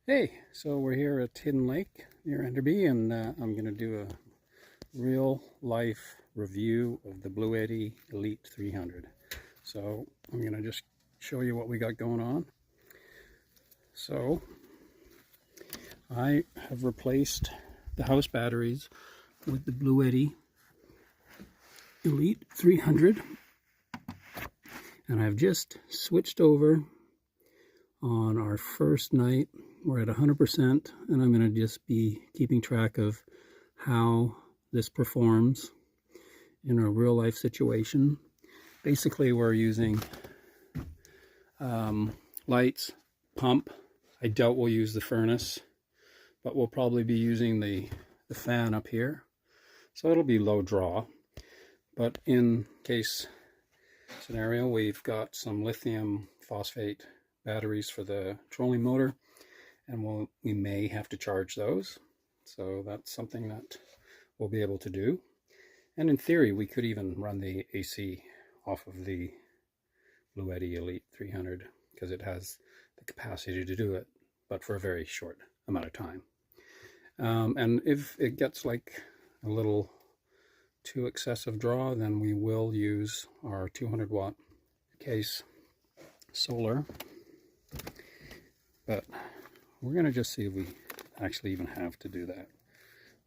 Hey, so we're here at Hidden Lake near Enderby, and I'm going to do a real life review of the Bluetti Elite 300. So I'm going to just show you what we got going on. So I have replaced the house batteries with the Bluetti Elite 300, and I've just switched over on our first night. We're at 100%, and I'm going to just be keeping track of how this performs in a real life situation. Basically, we're using lights, pump. I doubt we'll use the furnace, but we'll probably be using the fan up here. So it'll be low draw. But in case scenario, we've got some lithium phosphate batteries for the trolling motor, and we may have to charge those. So that's something that we'll be able to do. And in theory, we could even run the AC off of the Bluetti Elite 300 because it has the capacity to do it, but for a very short amount of time. And if it gets like a little too excessive draw, then we will use our 200 watt case solar. But we're going to just see if we actually even have to do that.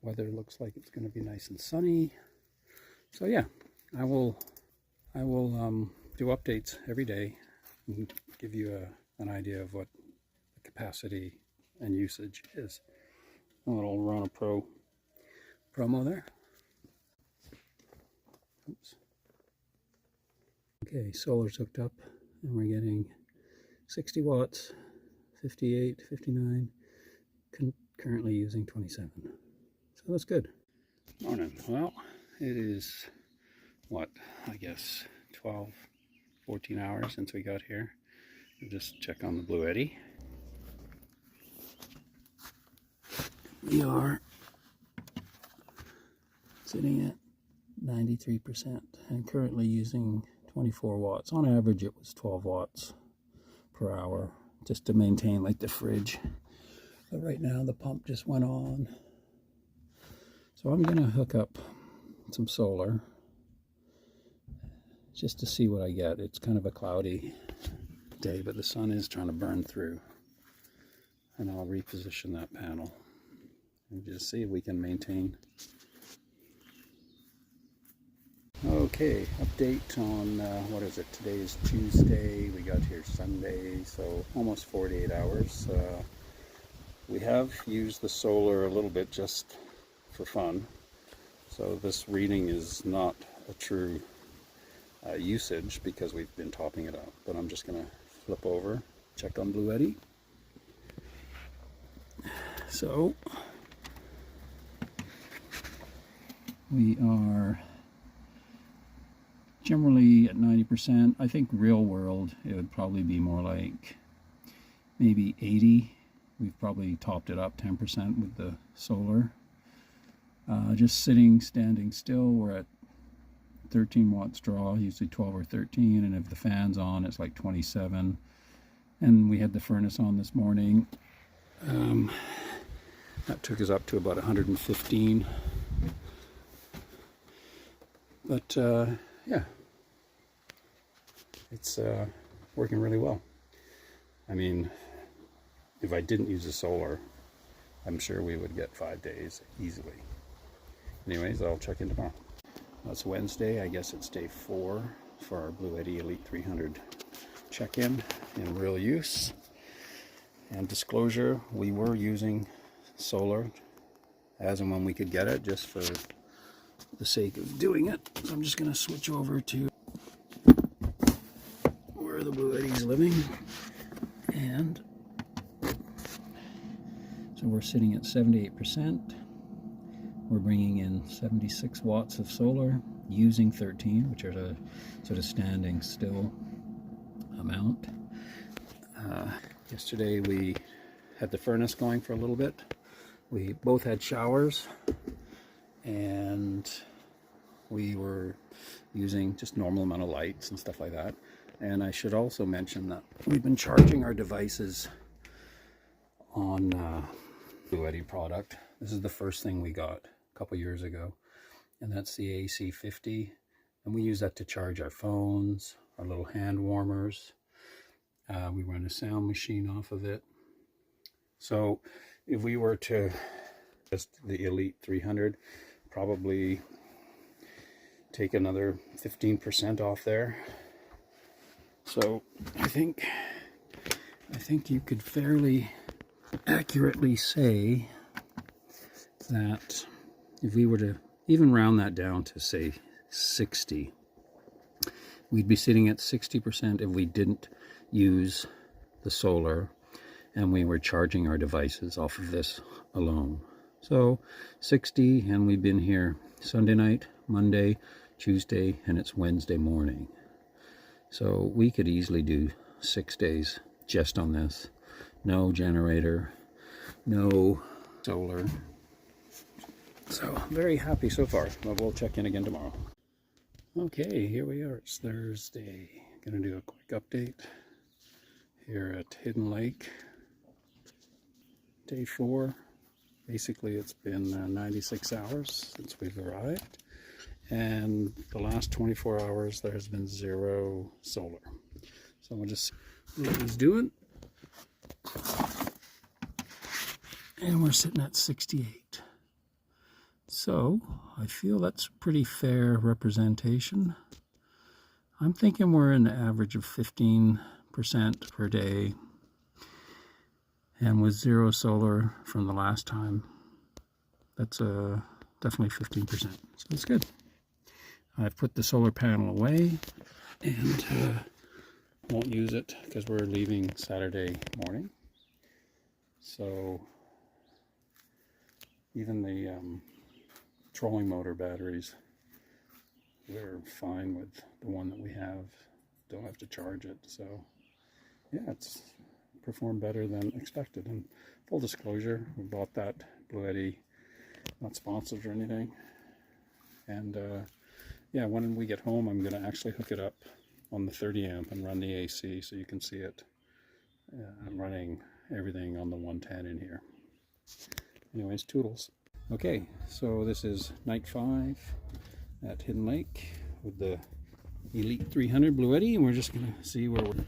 Weather looks like it's going to be nice and sunny. So yeah, I will do updates every day and give you an idea of what the capacity and usage is. A little Rona Pro promo there. Oops. Okay, solar's hooked up and we're getting 60 watts, 58, 59, currently using 27. So that's good. Morning. Well, it is, what, I guess 12, 14 hours since we got here. We'll just check on the Bluetti. We are sitting at 93% and currently using 24 watts. On average, it was 12 watts per hour just to maintain like the fridge. But right now the pump just went on. So I'm going to hook up some solar just to see what I get. It's kind of a cloudy day, but the sun is trying to burn through. And I'll reposition that panel and just see if we can maintain. Okay, update on, what is it? Today is Tuesday, we got here Sunday, so almost 48 hours. We have used the solar a little bit just for fun. So this reading is not a true usage because we've been topping it up. But I'm just going to flip over, check on Bluetti. So we are generally at 90%. I think real world it would probably be more like maybe 80. We've probably topped it up 10% with the solar. Just standing still, we're at 13 watts draw, usually 12 or 13, and if the fan's on, it's like 27. And we had the furnace on this morning. That took us up to about 115. But yeah, it's working really well. I mean, if I didn't use the solar, I'm sure we would get 5 days easily. Anyways, I'll check in tomorrow. It's Wednesday. I guess it's day 4 for our Bluetti Elite 300 check-in in real use. And disclosure, we were using solar as and when we could get it, just for the sake of doing it. So I'm just going to switch over to where the Bluetti's living. And so we're sitting at 78%. We're bringing in 76 watts of solar using 13, which are a sort of standing still amount. Yesterday we had the furnace going for a little bit. We both had showers and we were using just normal amount of lights and stuff like that. And I should also mention that we've been charging our devices on Bluetti product. This is the first thing we got a couple years ago, and that's the AC50, and we use that to charge our phones, our little hand warmers. We run a sound machine off of it. So if we were to just the Elite 300, probably take another 15% off there. So I think you could fairly accurately say that if we were to even round that down to say 60, we'd be sitting at 60% if we didn't use the solar and we were charging our devices off of this alone. So 60, and we've been here Sunday night, Monday, Tuesday, and it's Wednesday morning. So we could easily do 6 days just on this. No generator, no solar. So very happy so far, but we'll check in again tomorrow. Okay, here we are. It's Thursday. Gonna do a quick update here at Hidden Lake. Day 4. Basically, it's been 96 hours since we've arrived, and the last 24 hours there has been 0 solar. So we'll just see what he's doing. And we're sitting at 68. So I feel that's a pretty fair representation. I'm thinking we're in the average of 15% per day. And with 0 solar from the last time, that's definitely 15%. So that's good. I've put the solar panel away and won't use it because we're leaving Saturday morning. So even the trolling motor batteries, we're fine with the one that we have. Don't have to charge it. So yeah, it's performed better than expected. And full disclosure, we bought that Bluetti, not sponsored or anything. And yeah, when we get home, I'm going to actually hook it up on the 30 amp and run the AC so you can see it. I'm running everything on the 110 in here. Anyways, toodles. Okay, so this is night 5 at Hidden Lake with the Elite 300 Bluetti, and we're just going to see where we're...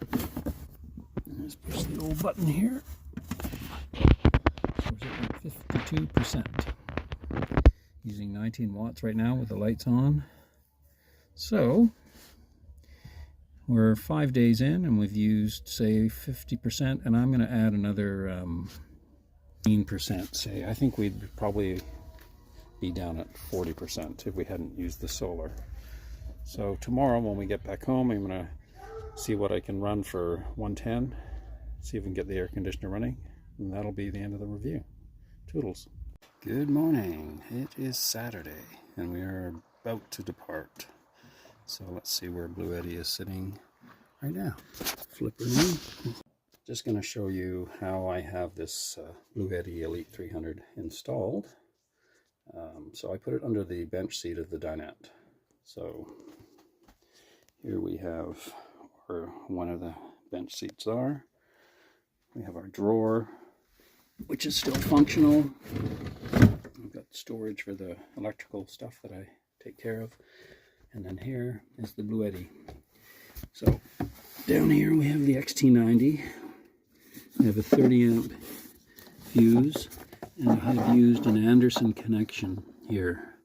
Let's push the old button here. So we're sitting at 52%. Using 19 watts right now with the lights on. So we're 5 days in and we've used, say, 50%, and I'm going to add another 15%. Say, I think we'd probably be down at 40% if we hadn't used the solar. So tomorrow when we get back home, I'm going to see what I can run for 110, see if we can get the air conditioner running, and that'll be the end of the review. Toodles. Good morning. It is Saturday and we are about to depart. So let's see where Bluetti is sitting right now. Flip her in. Just going to show you how I have this Bluetti Elite 300 installed. So I put it under the bench seat of the dinette. So here we have where one of the bench seats are. We have our drawer, which is still functional. I've got storage for the electrical stuff that I take care of. And then here is the Bluetti. So down here we have the XT90. We have a 30 amp fuse, and I have used an Anderson connection here.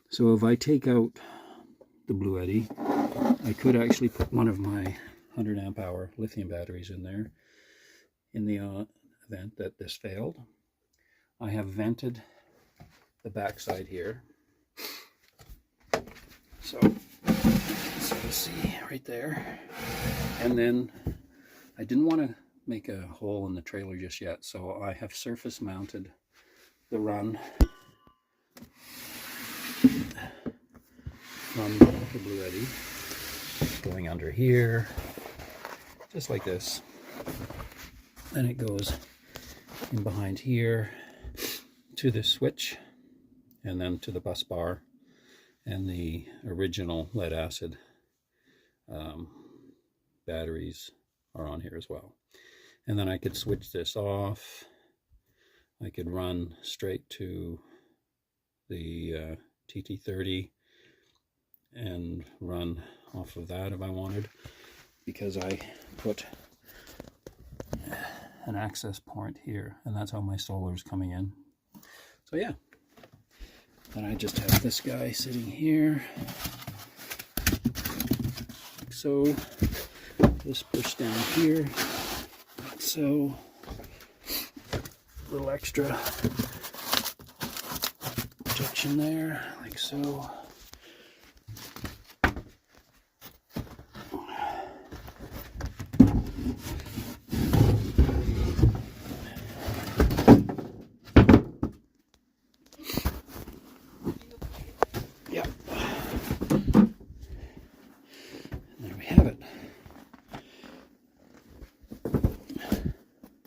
So if I take out the Bluetti, I could actually put one of my 100 amp hour lithium batteries in there in the event that this failed. I have vented the backside here. So you see right there. And then I didn't want to make a hole in the trailer just yet, so I have surface mounted the run from the Bluetti going under here, just like this. Then it goes in behind here to the switch, and then to the bus bar, and the original lead acid batteries are on here as well. And then I could switch this off I could run straight to the TT30 and run off of that if I wanted, because I put an access point here, and that's how my solar is coming in. So yeah, and I just have this guy sitting here, like so. This push down here, like so. A little extra protection there, like so. Yep. And there we have it.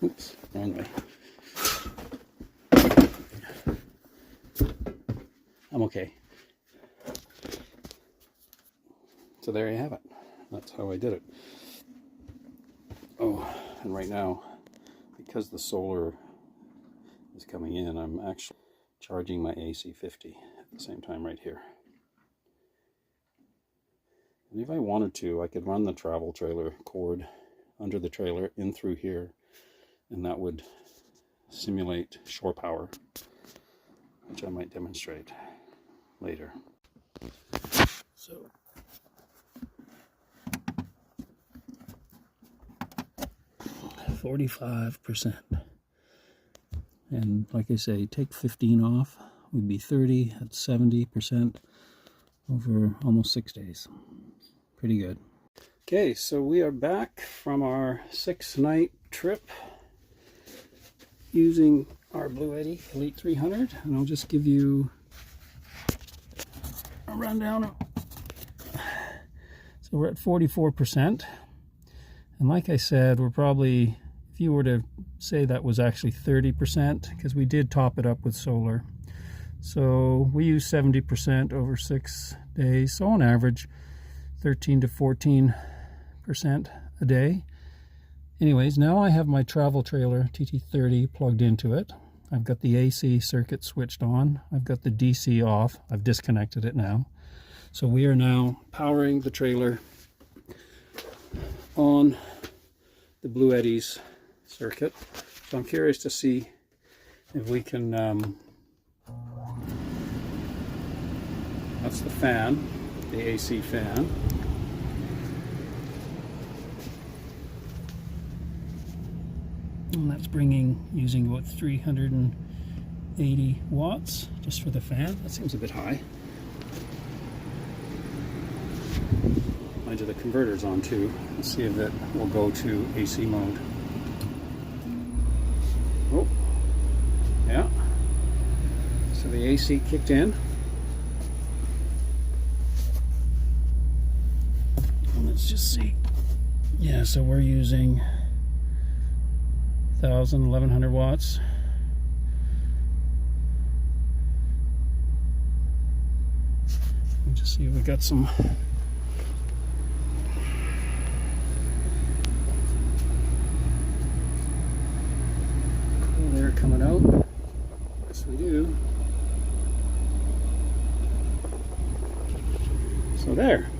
Oops, wrong way. I'm okay. So there you have it. That's how I did it. Oh, and right now, because the solar is coming in, I'm actually charging my AC50 at the same time right here. And if I wanted to, I could run the travel trailer cord under the trailer in through here, and that would simulate shore power, which I might demonstrate later. So 45%, and like I say, take 15 off would be 30. At 70% over almost 6 days. Pretty good. Okay, so we are back from our 6-night trip using our Bluetti Elite 300, and I'll just give you a rundown. So we're at 44%, and like I said, we're probably, if you were to say that was actually 30%, because we did top it up with solar. So we use 70% over 6 days, so on average 13 to 14% a day. Anyways, now I have my travel trailer TT30 plugged into it. I've got the AC circuit switched on. I've got the DC off. I've disconnected it now. So we are now powering the trailer on the Bluetti's circuit. So I'm curious to see if we can, that's the fan, the AC fan. And that's using about 380 watts just for the fan. That seems a bit high. Mind you, the converter's on too. Let's see if it will go to AC mode. Oh, yeah. So the AC kicked in. And let's just see. Yeah, so we're using 1100 watts. Let me just see if we got some cool air coming out. Yes, we do. So there.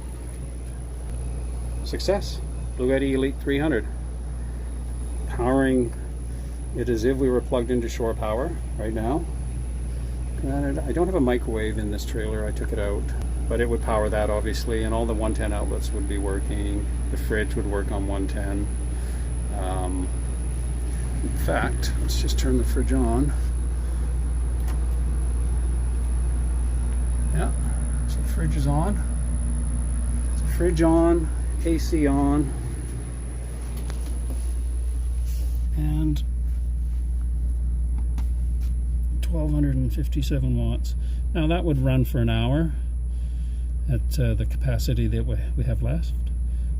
Success. Bluetti Elite 300. Powering it as if we were plugged into shore power right now. Granted, I don't have a microwave in this trailer. I took it out, but it would power that obviously, and all the 110 outlets would be working. The fridge would work on 110. In fact, let's just turn the fridge on. Yeah, so the fridge is on. So fridge on, AC on, and 1257 watts. Now that would run for an hour at the capacity that we have left,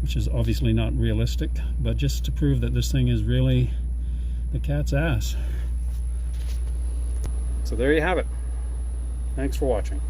which is obviously not realistic, but just to prove that this thing is really the cat's ass. So there you have it. Thanks for watching.